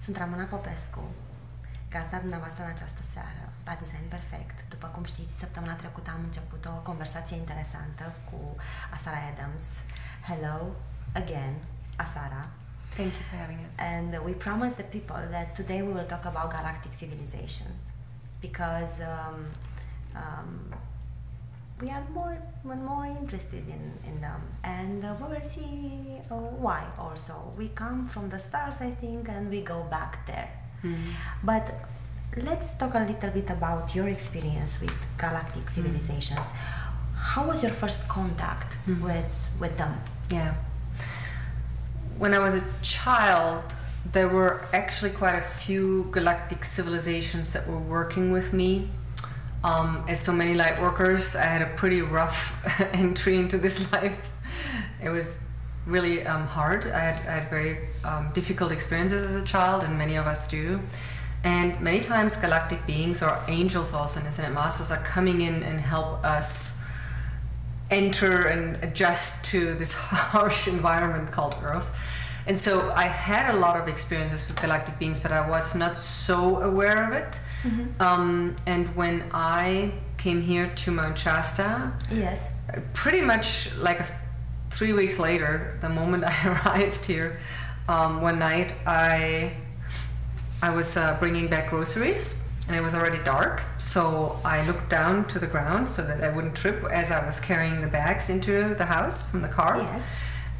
Sunt Ramona Popescu, gazda dumneavoastră în această seară, la Design Perfect. După cum știți, săptămâna trecută am început o conversație interesantă cu Asara Adams. Hello again, Asara. Thank you for having us. And we promised the people that today we will talk about galactic civilizations because we are more interested in them, and we will see why also. We come from the stars, I think, and we go back there. But let's talk a little bit about your experience with galactic civilizations. How was your first contact with them? Yeah. When I was a child, there were actually quite a few galactic civilizations that were working with me. As so many light workers, I had a pretty rough entry into this life. It was really hard. I had very difficult experiences as a child, and many of us do. And many times galactic beings, or angels also in Ascended Masters, are coming in and help us enter and adjust to this harsh environment called Earth. And so I had a lot of experiences with galactic beings, but I was not so aware of it. And when I came here to Mount Shasta, Yes. pretty much like 3 weeks later, the moment I arrived here, one night I was bringing back groceries, and it was already dark, so I looked down to the ground so that I wouldn't trip as I was carrying the bags into the house from the car. Yes.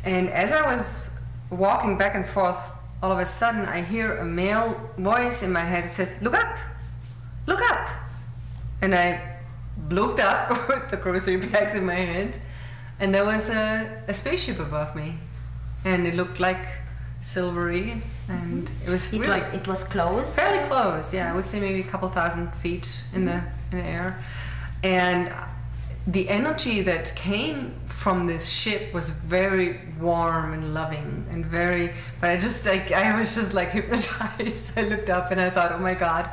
And as I was walking back and forth, all of a sudden I hear a male voice in my head that says, "Look up! Look up!" And I looked up with the grocery bags in my hand, and there was a spaceship above me, and it looked like silvery, and it was really... It was close? Fairly close, yeah. I would say maybe a couple thousand feet in the air. And the energy that came from this ship was very warm and loving and very... But I was just like hypnotized. I looked up and I thought, oh my God,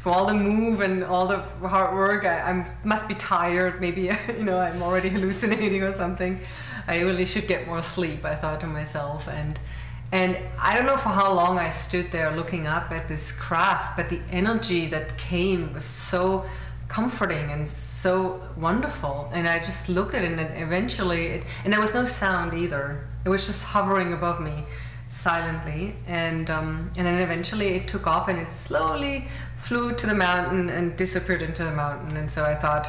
from all the move and all the hard work, I must be tired. Maybe, I'm already hallucinating or something. I really should get more sleep, I thought to myself. And I don't know for how long I stood there looking up at this craft, but the energy that came was so comforting and so wonderful. And I just looked at it, and eventually, and there was no sound either. It was just hovering above me silently. And then eventually it took off, and it slowly flew to the mountain and disappeared into the mountain. And so I thought,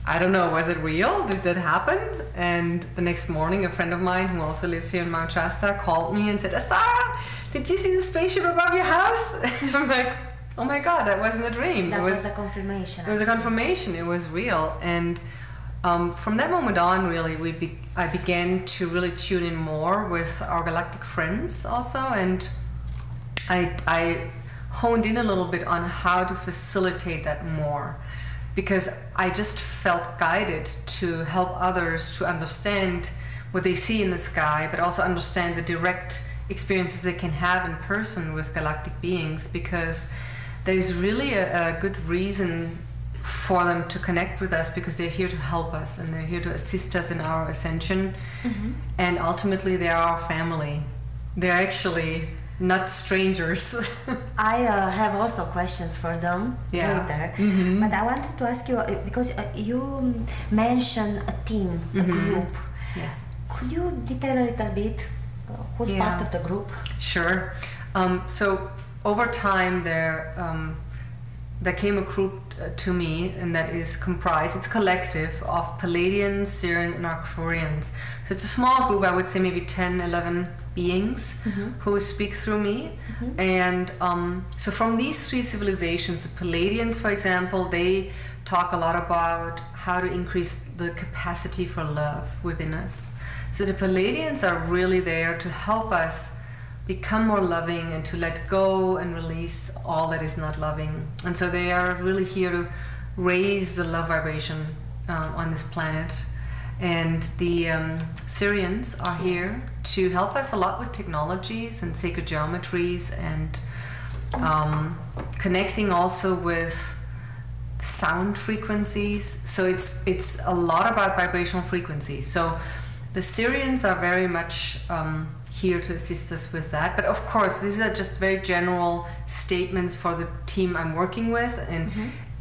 I don't know, was it real? Did that happen? And the next morning, a friend of mine who also lives here in Mount Shasta called me and said, "Asara, did you see the spaceship above your house?" And I'm like, oh my God, that wasn't a dream. That was a confirmation. It was a confirmation. It was real. And from that moment on, really, I began to really tune in more with our galactic friends also. And I honed in a little bit on how to facilitate that more, because I just felt guided to help others to understand what they see in the sky, but also understand the direct experiences they can have in person with galactic beings, because there is really a good reason for them to connect with us, because they're here to help us and they're here to assist us in our ascension. And ultimately they are our family. They're actually not strangers. I have also questions for them later, but I wanted to ask you, because you mentioned a team, a group. Yes. Could you detail a little bit who's part of the group? Sure. So over time there came a group to me, and that is comprised, it's collective of Palladians, Sirians, and Arcturians. So it's a small group, I would say maybe 10, 11 beings who speak through me. And so from these 3 civilizations, the Palladians, for example, they talk a lot about how to increase the capacity for love within us. So the Palladians are really there to help us become more loving and to let go and release all that is not loving. And so they are really here to raise the love vibration on this planet. And the Sirians are here to help us a lot with technologies and sacred geometries, and connecting also with sound frequencies. So it's a lot about vibrational frequencies. So the Sirians are very much here to assist us with that. But of course, these are just very general statements for the team I'm working with, and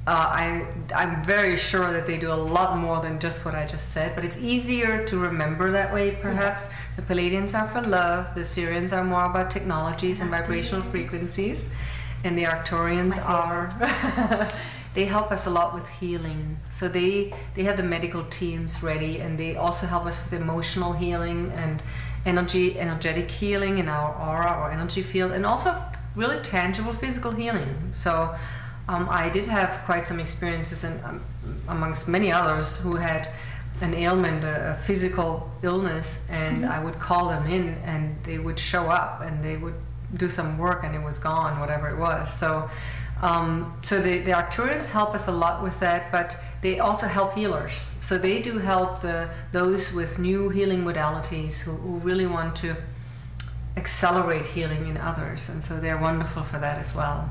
I'm very sure that they do a lot more than just what I just said, but it's easier to remember that way, perhaps. Yes. The Palladians are for love, the Sirians are more about technologies and vibrational frequencies, and the Arcturians are they help us a lot with healing. So they have the medical teams ready, and they also help us with emotional healing and energetic healing in our aura or energy field, and also really tangible physical healing. So I did have quite some experiences, and amongst many others, who had an ailment, a physical illness, and I would call them in, and they would show up, and they would do some work, and it was gone, whatever it was. So, so the Arcturians help us a lot with that, but they also help healers. So they do help those with new healing modalities who really want to accelerate healing in others, and so they're wonderful for that as well.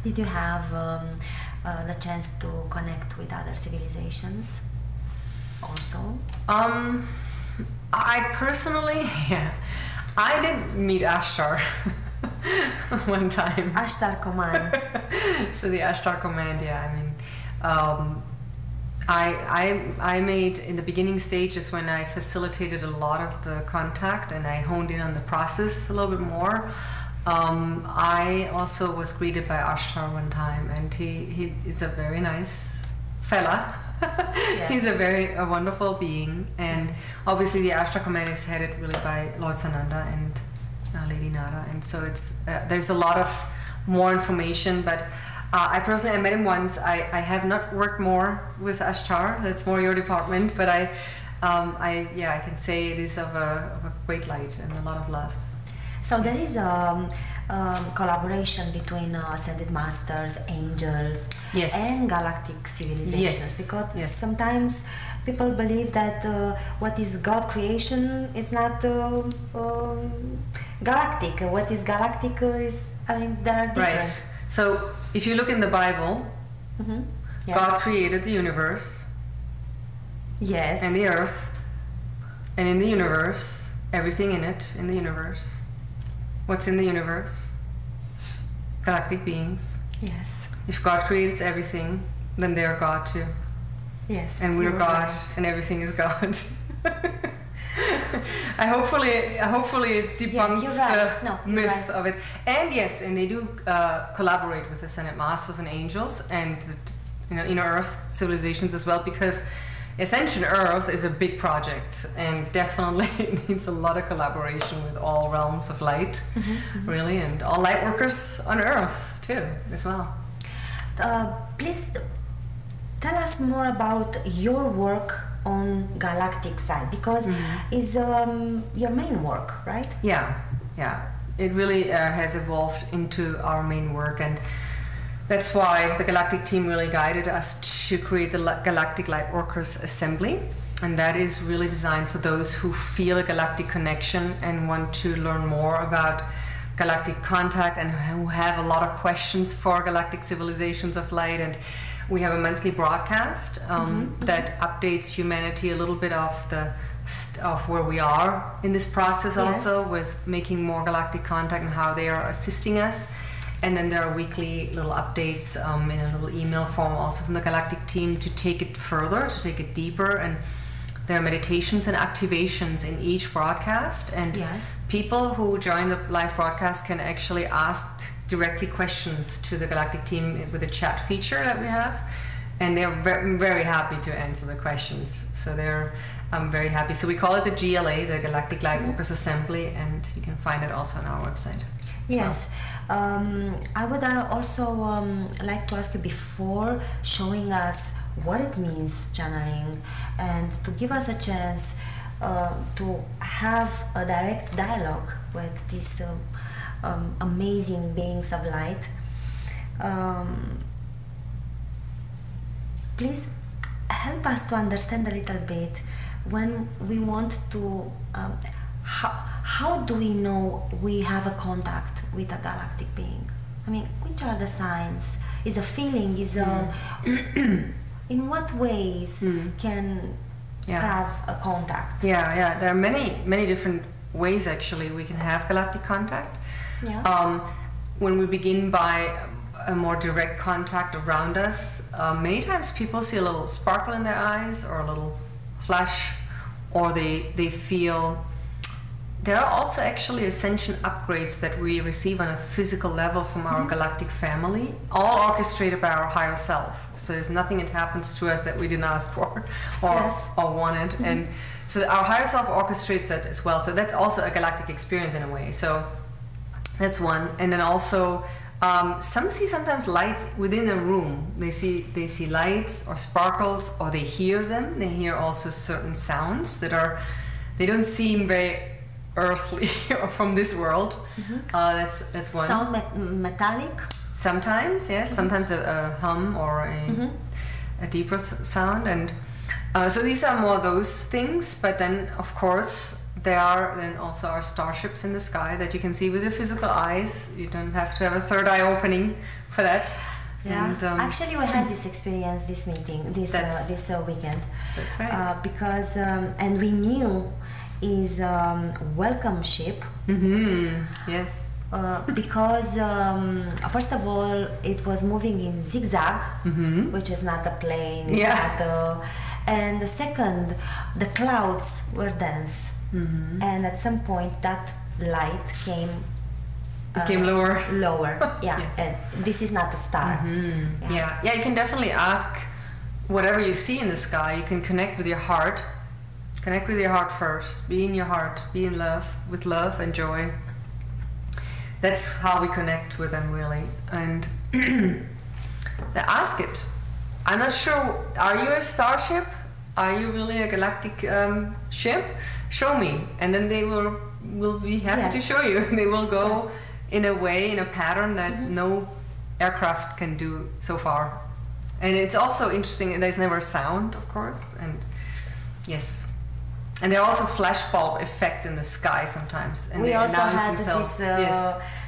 Did you have the chance to connect with other civilizations also? I personally, I did meet Ashtar one time. Ashtar Command. So the Ashtar Command, yeah. I mean, I made, in the beginning stages when I facilitated a lot of the contact and I honed in on the process a little bit more, I also was greeted by Ashtar one time, and he is a very nice fella. Yes. He's a wonderful being, and obviously the Ashtar Command is headed really by Lord Sananda and Lady Nada, and so it's there's a lot of more information, but I personally, I met him once. I have not worked more with Ashtar. That's more your department, but I can say it is of a great light and a lot of love. So there is collaboration between ascended masters, angels, yes, and galactic civilizations. Yes. Because sometimes people believe that what is God creation is not galactic. What is galactic is, I mean, they are different. Right. So if you look in the Bible, yes, God created the universe, yes, and the earth, and in the universe, everything in it, in the universe. What's in the universe? Galactic beings. Yes. If God creates everything, then they're God too. Yes. And we're God, right, and everything is God. Hopefully it debunks the myth of it. And yes, and they do collaborate with the Ascended Masters and angels, and inner Earth civilizations as well, because Ascension Earth is a big project, and definitely it needs a lot of collaboration with all realms of light, really, and all light workers on Earth too, as well. Please tell us more about your work on galactic side, because is your main work, right? Yeah. It really has evolved into our main work, and that's why the Galactic team really guided us to create the Galactic Lightworkers Assembly, and that is really designed for those who feel a galactic connection and want to learn more about galactic contact, and who have a lot of questions for galactic civilizations of light. And we have a monthly broadcast that updates humanity a little bit of where we are in this process, also with making more galactic contact and how they are assisting us. And then there are weekly little updates in a little email form also from the Galactic team to take it further, to take it deeper. And there are meditations and activations in each broadcast. And people who join the live broadcast can actually ask directly questions to the Galactic team with a chat feature that we have. And they're very, very happy to answer the questions. So they're very happy. So we call it the GLA, the Galactic Lightworkers Assembly, and you can find it also on our website. Yes. I would also like to ask you, before showing us what it means channeling, and to give us a chance to have a direct dialogue with these amazing beings of light, please help us to understand a little bit when we want to how do we know we have a contact with a galactic being? I mean, which are the signs? Is a feeling? Is a in what ways can have a contact? Yeah. There are many different ways actually we can have galactic contact. Yeah. When we begin by a more direct contact around us, many times people see a little sparkle in their eyes or a little flash, or they feel. There are also actually ascension upgrades that we receive on a physical level from our galactic family, all orchestrated by our higher self. So there's nothing that happens to us that we didn't ask for or wanted. And so our higher self orchestrates that as well. So that's also a galactic experience in a way. So that's one. And then also some see sometimes lights within a room. They see lights or sparkles, or they hear them. They hear also certain sounds that they don't seem very earthly or from this world. That's one. Sound metallic? Sometimes, yes. Sometimes a hum or a deeper sound. And so these are more those things. But then, of course, there are then also our starships in the sky that you can see with your physical eyes. You don't have to have a third eye opening for that. Yeah. And, actually, we had this experience, this meeting, this weekend. That's right. Because and we knew is welcome ship. Yes. Because first of all, it was moving in zigzag, which is not a plane. Yeah. And the second, the clouds were dense, and at some point that light came. Became lower. Lower. Yeah. Yes. And this is not a star. Yeah. You can definitely ask whatever you see in the sky. You can connect with your heart. Connect with your heart first. Be in your heart. Be in love, with love and joy. That's how we connect with them, really. And ask it. I'm not sure. Are you a starship? Are you really a galactic ship? Show me, and then they will be happy to show you. They will go in a way, in a pattern that no aircraft can do so far. And it's also interesting. There's never sound, of course, and yes. And there are also flashbulb effects in the sky sometimes, and they announce themselves.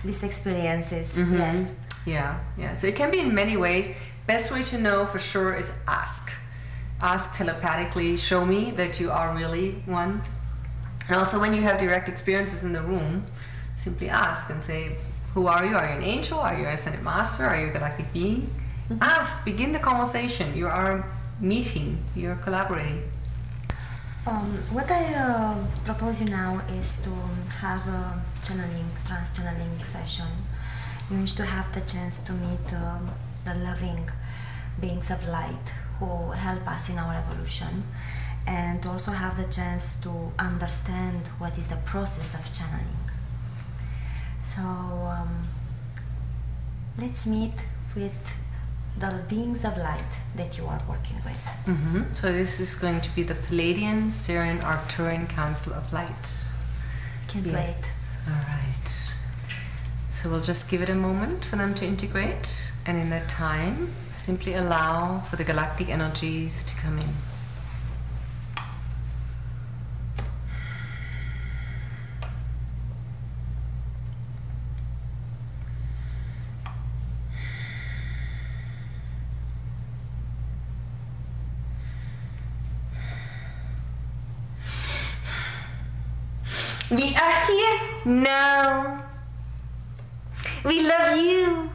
These experiences. Yes. Yeah. So it can be in many ways. Best way to know for sure is ask. Ask telepathically. Show me that you are really one. And also, when you have direct experiences in the room, simply ask and say, "Who are you? Are you an angel? Are you an ascended master? Are you a galactic being?" Ask. Begin the conversation. You are meeting. You are collaborating. What I propose you now is to have a trans-channeling session in which to have the chance to meet the loving beings of light who help us in our evolution, and to also have the chance to understand what is the process of channeling. So let's meet with the beings of light that you are working with. So this is going to be the Palladian, Syrian, Arcturian Council of Light. Can't wait. All right. So we'll just give it a moment for them to integrate, and in that time, simply allow for the galactic energies to come in. We are here now. We love you.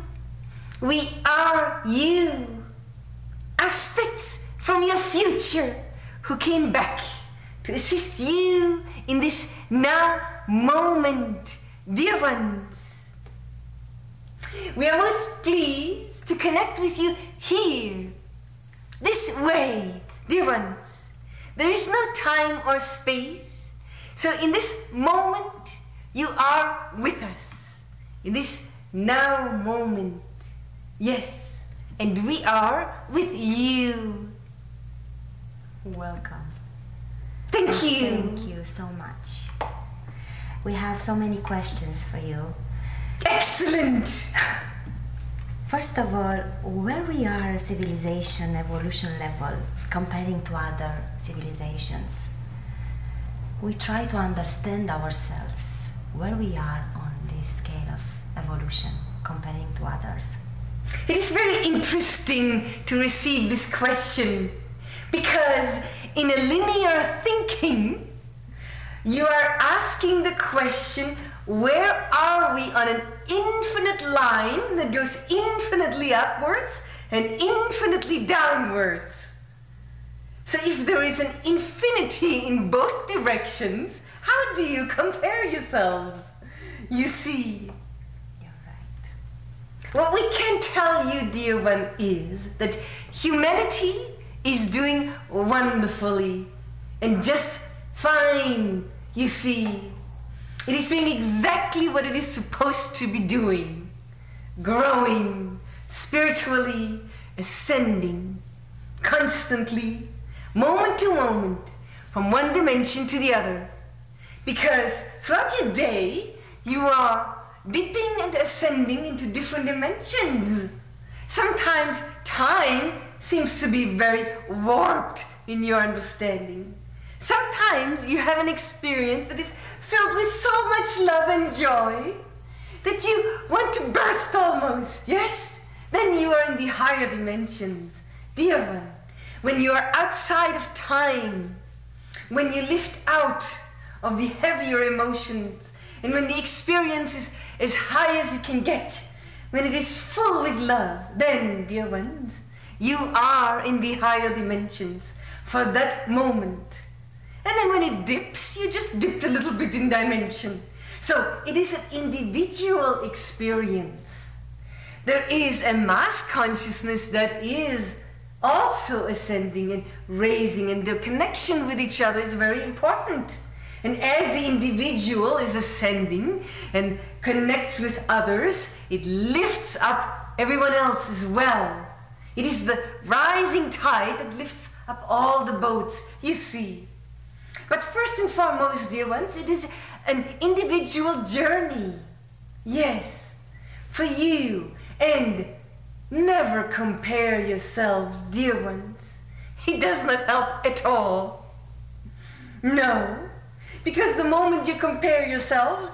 We are you. Aspects from your future who came back to assist you in this now moment, dear ones. We are most pleased to connect with you here, this way, dear ones. There is no time or space. So in this moment, you are with us. In this now moment, yes, and we are with you. Welcome. Thank you. Thank you so much. We have so many questions for you. Excellent. First of all, where we are a civilization evolution level comparing to other civilizations, we try to understand ourselves where we are on this scale of evolution comparing to others. It is very interesting to receive this question, because in a linear thinking, You are asking the question, where are we on an infinite line that goes infinitely upwards and infinitely downwards? So if there is an infinity in both directions, how do you compare yourselves? You see, You're right. what we can tell you, dear one, is that humanity is doing wonderfully and just fine, you see. It is doing exactly what it is supposed to be doing. Growing, spiritually, ascending, constantly, moment to moment, from one dimension to the other. Because throughout your day, you are dipping and ascending into different dimensions. Sometimes time seems to be very warped in your understanding. Sometimes you have an experience that is filled with so much love and joy that you want to burst almost, yes? Then you are in the higher dimensions. Dear one, when you are outside of time, when you lift out of the heavier emotions, and when the experience is as high as it can get, when it is full with love, then, dear ones, you are in the higher dimensions for that moment. And then when it dips, you just dipped a little bit in dimension. So it is an individual experience. There is a mass consciousness that is also ascending and raising, and the connection with each other is very important. And as the individual is ascending and connects with others, it lifts up everyone else as well. It is the rising tide that lifts up all the boats, you see. But first and foremost, dear ones, it is an individual journey. Yes, for you. And never compare yourselves, dear ones. It does not help at all. No, because the moment you compare yourselves,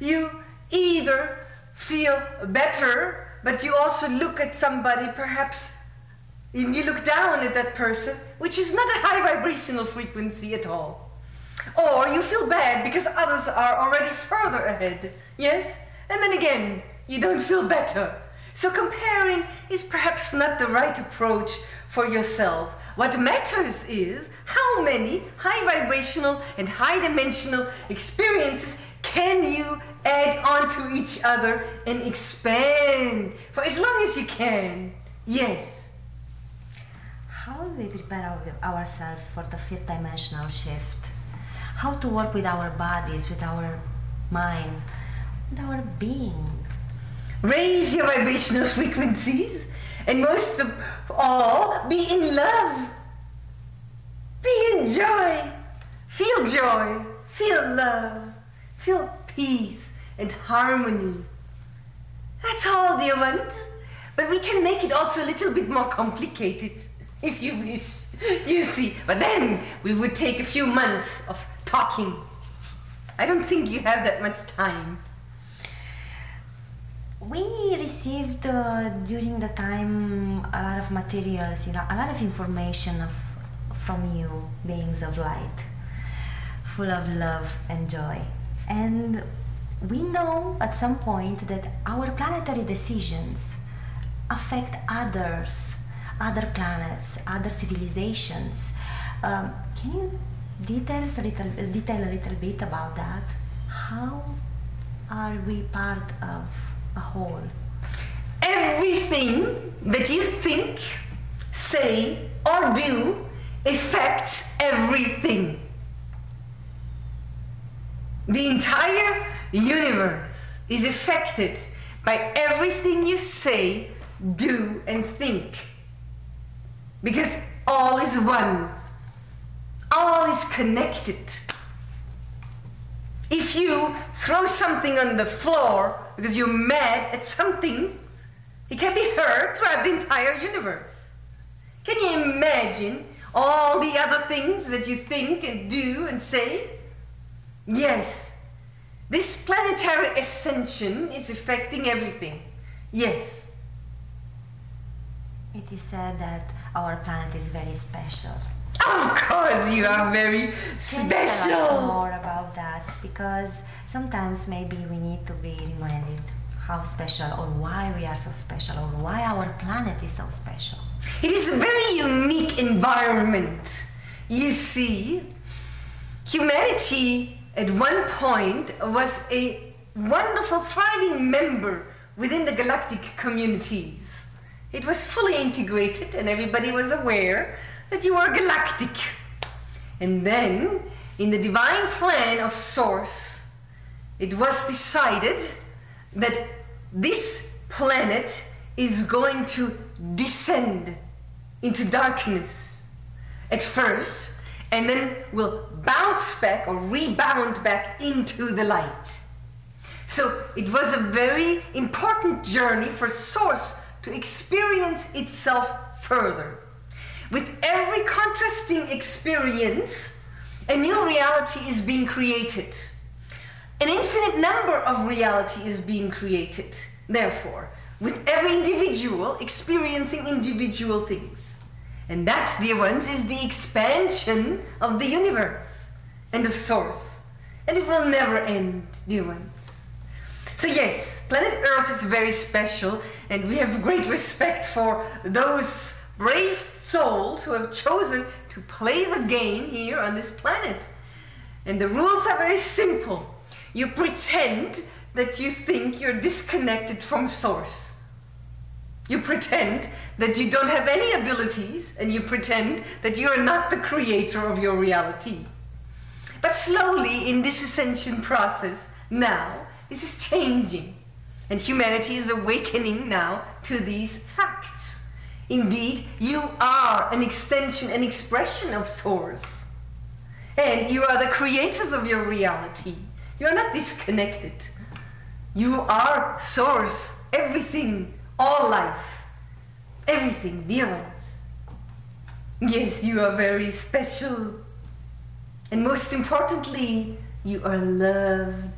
you either feel better, but you also look at somebody, perhaps you look down at that person, which is not a high vibrational frequency at all. Or you feel bad because others are already further ahead, yes? And then again, you don't feel better. So comparing is perhaps not the right approach for yourself. What matters is how many high vibrational and high dimensional experiences can you add on to each other and expand for as long as you can. Yes. How do we prepare ourselves for the fifth dimensional shift? How to work with our bodies, with our mind, with our being? Raise your vibrational frequencies, and most of all, be in love. Be in joy. Feel love, feel peace and harmony. That's all, dear ones. But we can make it also a little bit more complicated, if you wish. You see, but then we would take a few months of talking. I don't think you have that much time. We received during the time a lot of materials, a lot of information from you, beings of light, full of love and joy. And we know at some point that our planetary decisions affect others, other planets, other civilizations. Can you detail a little bit about that? How are we part of a whole? Everything that you think, say, or do affects everything. The entire universe is affected by everything you say, do, and think. Because all is one. All is connected. If you throw something on the floor because you're mad at something, it can be heard throughout the entire universe. Can you imagine all the other things that you think and do and say? Yes. This planetary ascension is affecting everything. Yes. It is said that our planet is very special. Of because you are very special. Can you tell us more about that? Because sometimes maybe we need to be reminded how special, or why we are so special, or why our planet is so special. It is a very unique environment. You see, humanity at one point was a wonderful, thriving member within the galactic communities. It was fully integrated and everybody was aware that you are galactic. And then, in the divine plan of Source, it was decided that this planet is going to descend into darkness at first, and then will bounce back or rebound back into the light. So it was a very important journey for Source to experience itself further. With every contrasting experience, a new reality is being created. An infinite number of reality is being created, therefore, with every individual experiencing individual things. And that, dear ones, is the expansion of the universe and of Source. And it will never end, dear ones. So yes, planet Earth is very special, and we have great respect for those brave souls who have chosen to play the game here on this planet. And the rules are very simple. You pretend that you think you're disconnected from Source. You pretend that you don't have any abilities, and you pretend that you are not the creator of your reality. But slowly, in this ascension process, now, this is changing. And humanity is awakening now to these facts. Indeed, you are an extension, an expression of Source. And you are the creators of your reality. You are not disconnected. You are Source, everything, all life, everything, dear ones. Yes, you are very special. And most importantly, you are loved.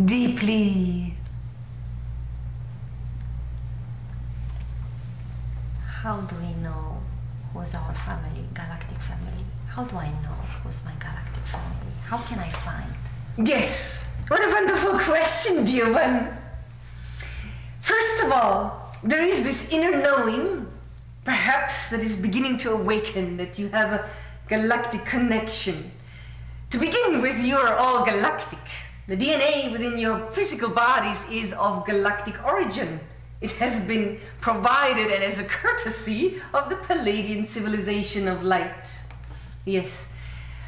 Deeply. How do we know who's our family, galactic family? How do I know who's my galactic family? How can I find? Yes, what a wonderful question, dear one. First of all, there is this inner knowing, perhaps, that is beginning to awaken, that you have a galactic connection. To begin with, you are all galactic. The DNA within your physical bodies is of galactic origin. It has been provided and as a courtesy of the Palladian civilization of light. Yes.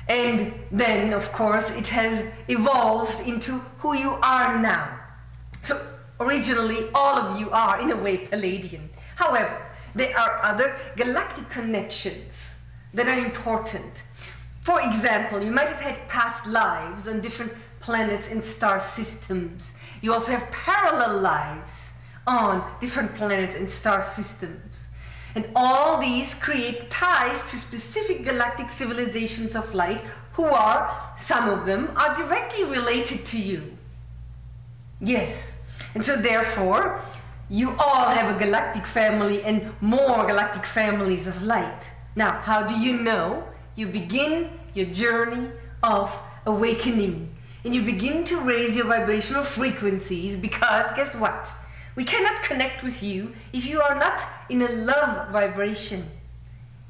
And then, of course, it has evolved into who you are now. So, originally, all of you are, in a way, Palladian. However, there are other galactic connections that are important. For example, you might have had past lives on different planets and star systems. You also have parallel lives on different planets and star systems. And all these create ties to specific galactic civilizations of light who are, some of them, are directly related to you. Yes. And so therefore, you all have a galactic family and more galactic families of light. Now, how do you know? You begin your journey of awakening. And you begin to raise your vibrational frequencies because, guess what? We cannot connect with you if you are not in a love vibration.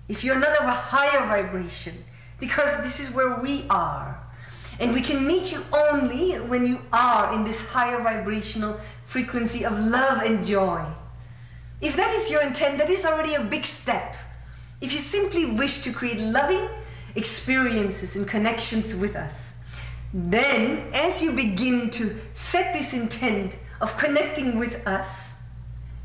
If you're not of a higher vibration. Because this is where we are. And we can meet you only when you are in this higher vibrational frequency of love and joy. If that is your intent, that is already a big step. If you simply wish to create loving experiences and connections with us, then as you begin to set this intent of connecting with us,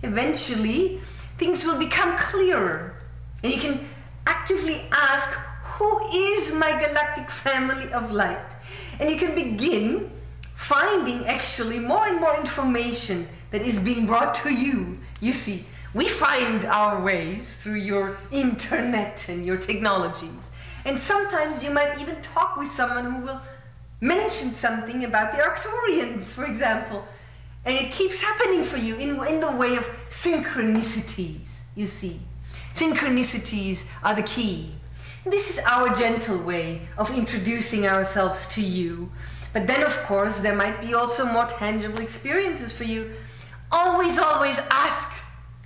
eventually things will become clearer. And you can actively ask, who is my galactic family of light? And you can begin finding actually more and more information that is being brought to you. You see, we find our ways through your internet and your technologies. And sometimes you might even talk with someone who will mention something about the Arcturians, for example. And it keeps happening for you in the way of synchronicities, you see. Synchronicities are the key. And this is our gentle way of introducing ourselves to you. But then, of course, there might be also more tangible experiences for you. Always, always ask,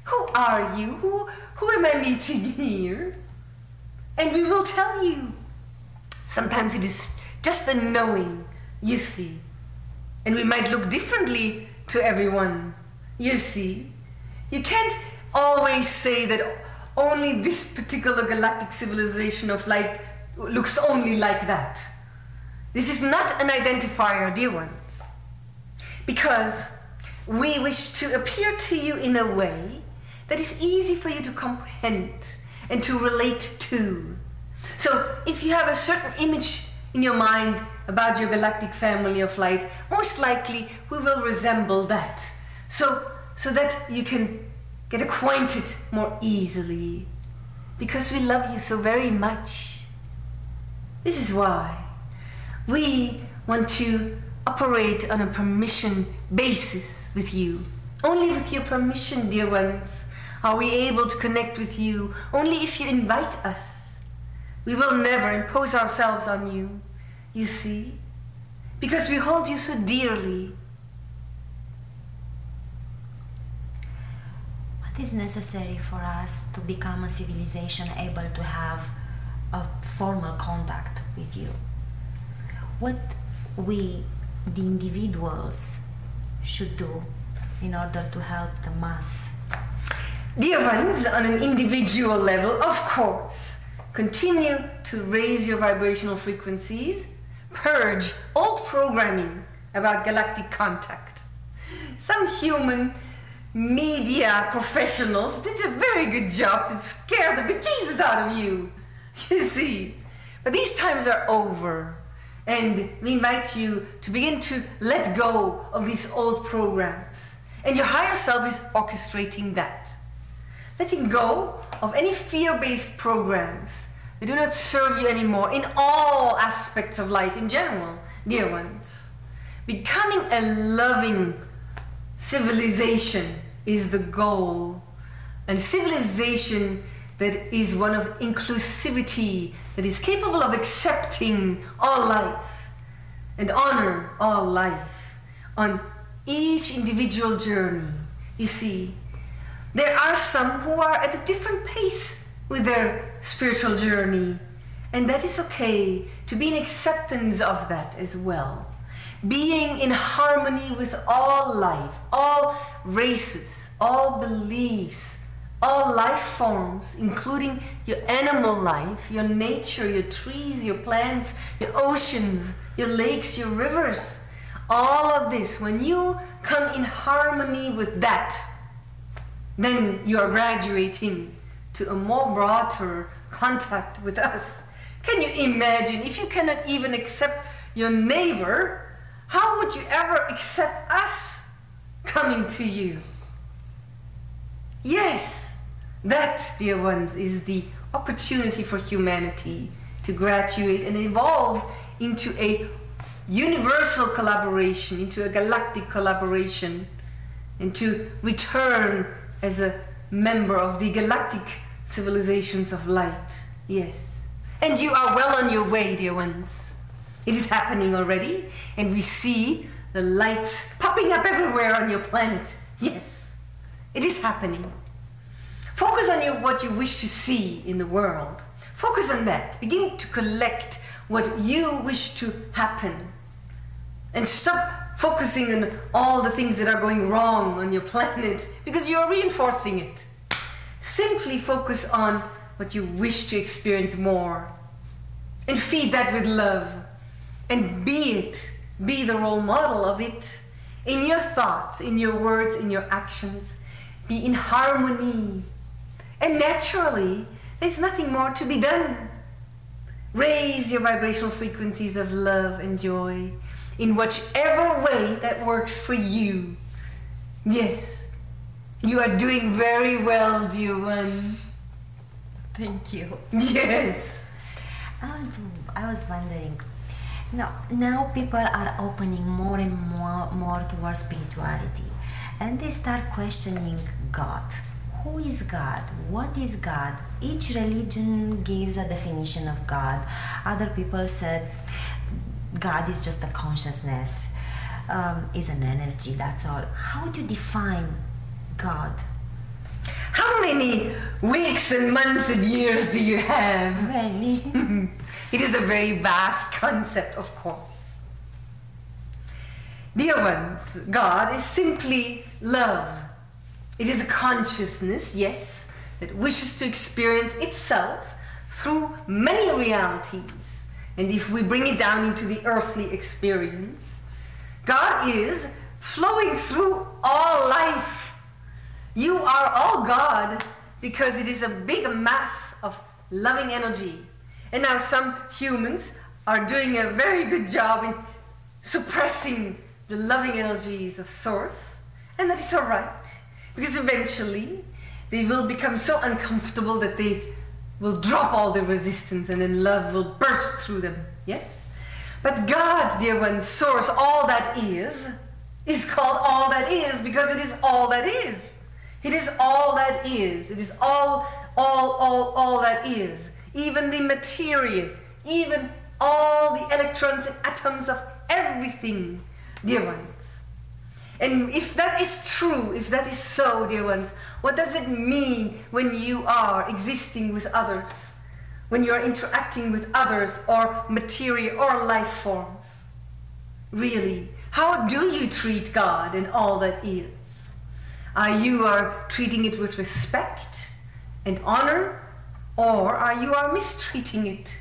who are you? Who am I meeting here? And we will tell you. Sometimes it is just the knowing, you see. And we might look differently to everyone, you see. You can't always say that only this particular galactic civilization of light looks only like that. This is not an identifier, dear ones. Because we wish to appear to you in a way that is easy for you to comprehend and to relate to. So if you have a certain image in your mind about your galactic family of light, most likely we will resemble that. So that you can get acquainted more easily. Because we love you so very much. This is why we want to operate on a permission basis with you. Only with your permission, dear ones, are we able to connect with you. Only if you invite us. We will never impose ourselves on you, you see, because we hold you so dearly. What is necessary for us to become a civilization able to have a formal contact with you? What we, the individuals, should do in order to help the mass? Dear ones, on an individual level, of course, continue to raise your vibrational frequencies, purge old programming about galactic contact. Some human media professionals did a very good job to scare the bejesus out of you, you see. But these times are over, and we invite you to begin to let go of these old programs. And your higher self is orchestrating that. Letting go of any fear-based programs that do not serve you anymore in all aspects of life in general, dear ones. Becoming a loving civilization is the goal. A civilization that is one of inclusivity, that is capable of accepting all life and honor all life on each individual journey. You see, there are some who are at a different pace with their spiritual journey, and that is okay, to be in acceptance of that as well. Being in harmony with all life, all races, all beliefs, all life forms, including your animal life, your nature, your trees, your plants, your oceans, your lakes, your rivers. All of this, when you come in harmony with that, then you are graduating to a more broader contact with us. Can you imagine, if you cannot even accept your neighbor, how would you ever accept us coming to you? Yes, that, dear ones, is the opportunity for humanity to graduate and evolve into a universal collaboration, into a galactic collaboration, and to return as a member of the galactic civilizations of light. Yes. And you are well on your way, dear ones. It is happening already, and we see the lights popping up everywhere on your planet. Yes, it is happening. Focus on what you wish to see in the world. Focus on that. Begin to collect what you wish to happen. And stop focusing on all the things that are going wrong on your planet, because you are reinforcing it. Simply focus on what you wish to experience more, and feed that with love, and be it. Be the role model of it in your thoughts, in your words, in your actions. Be in harmony, and naturally there's nothing more to be done. Raise your vibrational frequencies of love and joy in whichever way that works for you. Yes, you are doing very well, dear one. Thank you. Yes. I was wondering, No, now people are opening more and more towards spirituality, and they start questioning God. Who is God? What is God? Each religion gives a definition of God. Other people said God is just a consciousness, is an energy, that's all. How do you define God? How many weeks and months and years do you have? Many. It is a very vast concept, of course. Dear ones, God is simply love. It is a consciousness, yes, that wishes to experience itself through many realities. And if we bring it down into the earthly experience, God is flowing through all life. You are all God because it is a big mass of loving energy. And now some humans are doing a very good job in suppressing the loving energies of Source, and that is all right, because eventually they will become so uncomfortable that they will drop all the resistance and then love will burst through them, yes? But God, dear one, Source, all that is called all that is because it is all that is. It is all that is. It is all that is. Even the materia, even all the electrons and atoms of everything, dear ones. And if that is true, if that is so, dear ones, what does it mean when you are existing with others? When you are interacting with others or materia or life forms? Really, how do you treat God and all that is? You are treating it with respect and honor, or you are mistreating it?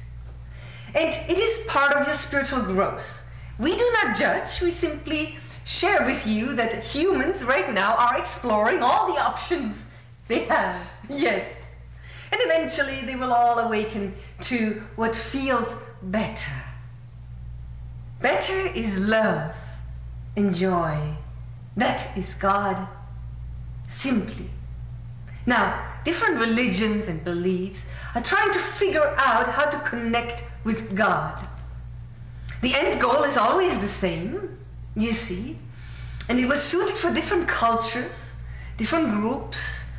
And it is part of your spiritual growth. We do not judge, we simply share with you that humans right now are exploring all the options they have, yes. And eventually they will all awaken to what feels better. Better is love and joy. That is God, simply. Now, different religions and beliefs are trying to figure out how to connect with God. The end goal is always the same, you see, and it was suited for different cultures, different groups,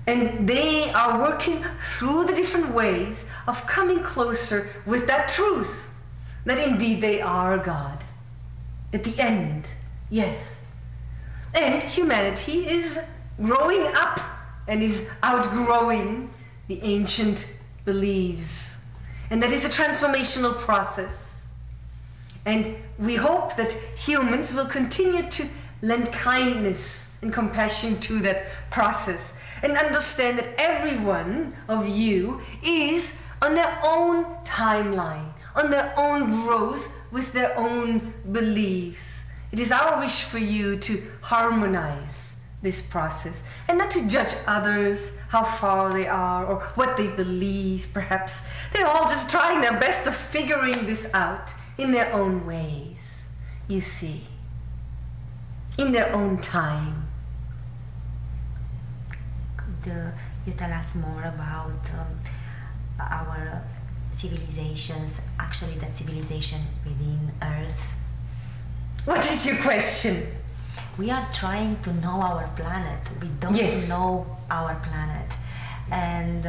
and they are working through the different ways of coming closer with that truth, that indeed they are God. At the end, yes. And humanity is growing up and is outgrowing the ancient beliefs. And that is a transformational process. And we hope that humans will continue to lend kindness and compassion to that process and understand that every one of you is on their own timeline, on their own growth with their own beliefs. It is our wish for you to harmonize this process and not to judge others, how far they are or what they believe. Perhaps they're all just trying their best of figuring this out in their own ways, you see, in their own time. Could you tell us more about our civilizations, actually the civilization within Earth? What is your question? We are trying to know our planet. We don't know our planet. And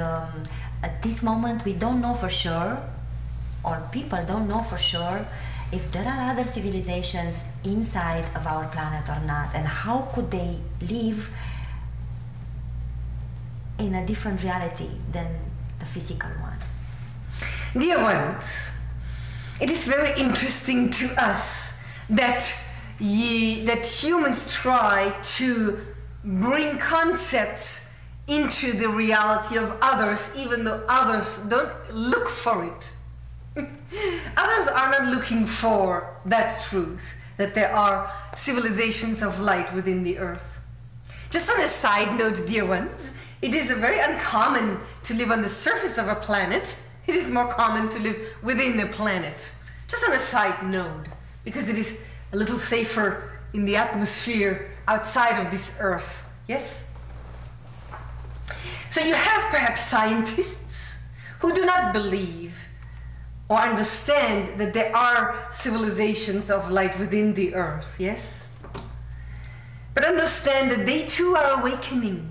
at this moment we don't know for sure, or people don't know for sure, if there are other civilizations inside of our planet or not, and how could they live in a different reality than the physical one. Dear ones, it is very interesting to us that humans try to bring concepts into the reality of others, even though others don't look for it. Others are not looking for that truth, that there are civilizations of light within the earth. Just on a side note, dear ones, it is very uncommon to live on the surface of a planet. It is more common to live within the planet. Just on a side note, because it is a little safer in the atmosphere outside of this earth. Yes? So, So you have perhaps scientists who do not believe, but they believe that there are or understand that there are civilizations of light within the earth, yes? But understand that they too are awakening.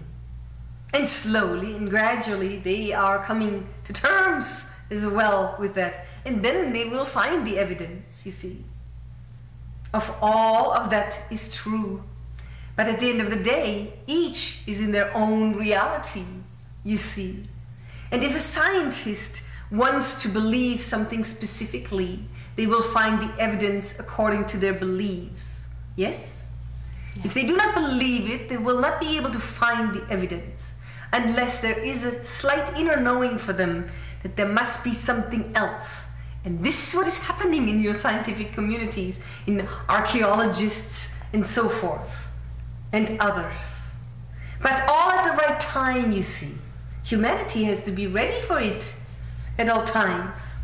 And slowly and gradually they are coming to terms as well with that. And then they will find the evidence, you see, of all of that is true. But at the end of the day, each is in their own reality, you see. And if a scientist wants to believe something specifically, they will find the evidence according to their beliefs. Yes? Yes. If they do not believe it, they will not be able to find the evidence unless there is a slight inner knowing for them that there must be something else. And this is what is happening in your scientific communities, in archaeologists and so forth, and others. But all at the right time, you see. Humanity has to be ready for it at all times.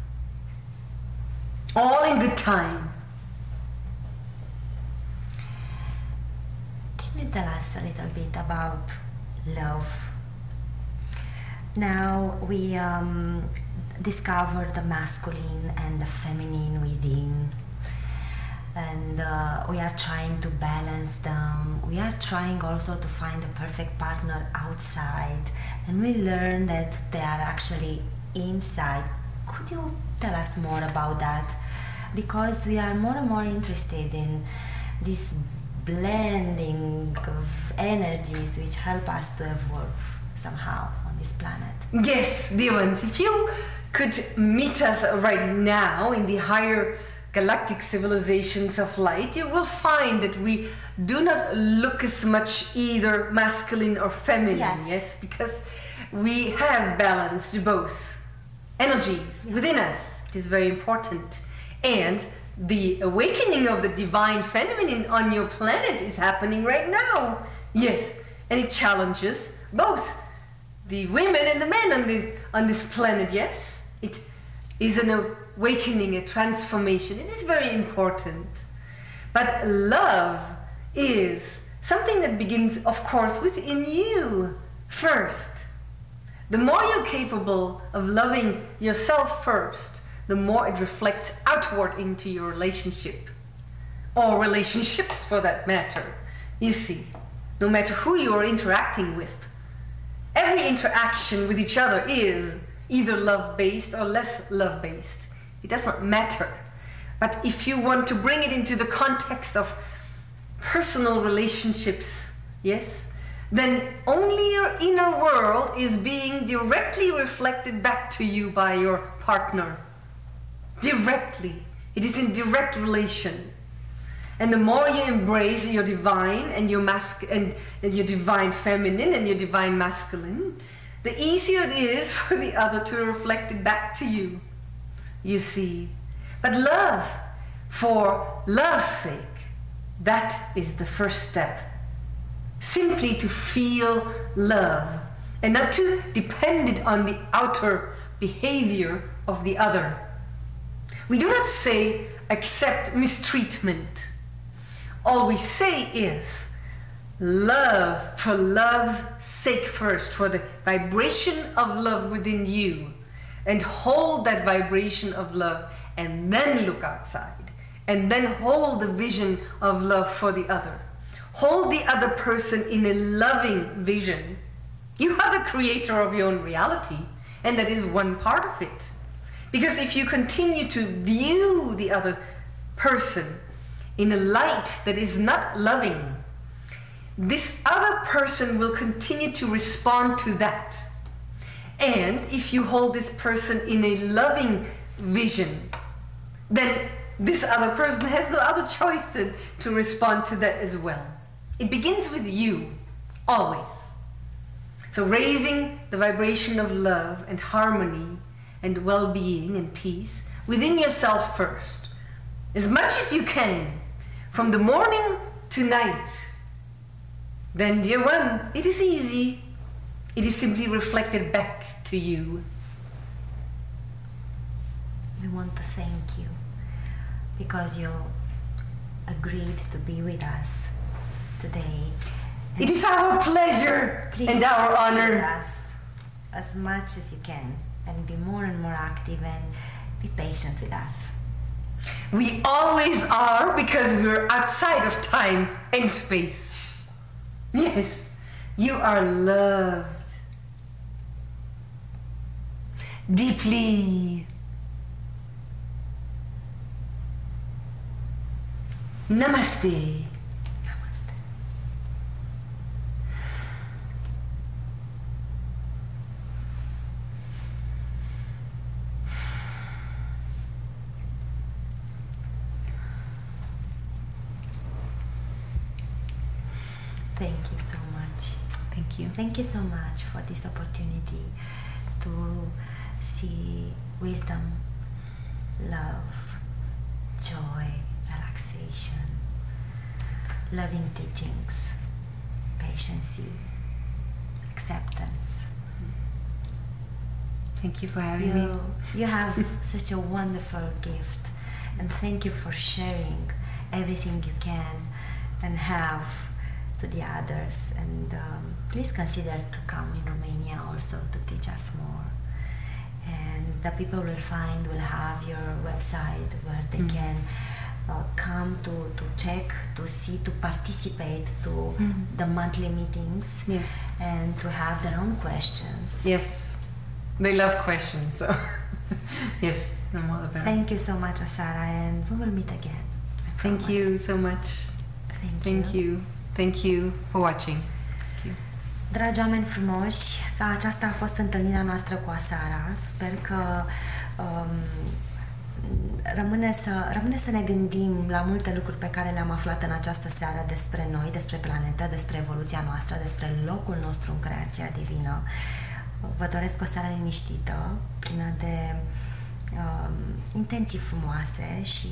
All in good time. Can you tell us a little bit about love? Now we discovered the masculine and the feminine within, and we are trying to balance them. We are trying also to find the perfect partner outside, and we learn that they are actually inside. Could you tell us more about that? Because we are more and more interested in this blending of energies which help us to evolve somehow on this planet. Yes, dear ones, if you could meet us right now in the higher galactic civilizations of light, you will find that we do not look as much either masculine or feminine, yes, because we have balanced both energies within us. It is very important. And the awakening of the divine feminine on your planet is happening right now. Yes, and it challenges both the women and the men on this planet, yes? It is an awakening, a transformation. It is very important. But love is something that begins, of course, within you first. The more you're capable of loving yourself first, the more it reflects outward into your relationship, or relationships for that matter. You see, no matter who you are interacting with, every interaction with each other is either love-based or less love-based. It does not matter. But if you want to bring it into the context of personal relationships, yes, then only your inner world is being directly reflected back to you by your partner. Directly. It is in direct relation. And the more you embrace your divine and your your divine feminine and your divine masculine, the easier it is for the other to reflect it back to you. You see. But love, for love's sake, that is the first step. Simply to feel love and not to depend it on the outer behavior of the other. We do not say accept mistreatment. All we say is love for love's sake first, for the vibration of love within you, and hold that vibration of love, and then look outside, and then hold the vision of love for the other. Hold the other person in a loving vision. You are the creator of your own reality, and that is one part of it. Because if you continue to view the other person in a light that is not loving, this other person will continue to respond to that. And if you hold this person in a loving vision, then this other person has no other choice than to respond to that as well. It begins with you, always. So raising the vibration of love and harmony and well-being and peace within yourself first, as much as you can, from the morning to night. Then, dear one, it is easy. It is simply reflected back to you. We want to thank you because you agreed to be with us today. It is our pleasure and our honor. With us as much as you can, and be more and more active, and be patient with us. We always are, because we're outside of time and space. Yes, you are loved deeply. Namaste. Namaste. Thank you so much. Thank you. Thank you so much for this opportunity to see wisdom, love, joy, relaxation, loving teachings, patience, acceptance. Thank you for having me. You have such a wonderful gift, and thank you for sharing everything you can and have to the others. And please consider to come in Romania also to teach us more. And the people will have your website where they can come to check, to see, to participate to the monthly meetings. Yes. And to have their own questions. Yes. They love questions, so yes, I'm all about it. Thank you so much, Asara, and we will meet again. I Thank promise. you so much. Thank you. Thank you for watching. Thank you. Dragi oameni frumoși, aceasta a fost întâlnirea noastră cu Asara. Sper că rămâne să ne gândim la multe lucruri pe care le-am aflat în această seară despre noi, despre planetă, despre evoluția noastră, despre locul nostru în creația divină. Vă doresc o seară liniștită, plină de intenții frumoase și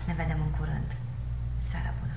ne vedem în curând. Seara bună!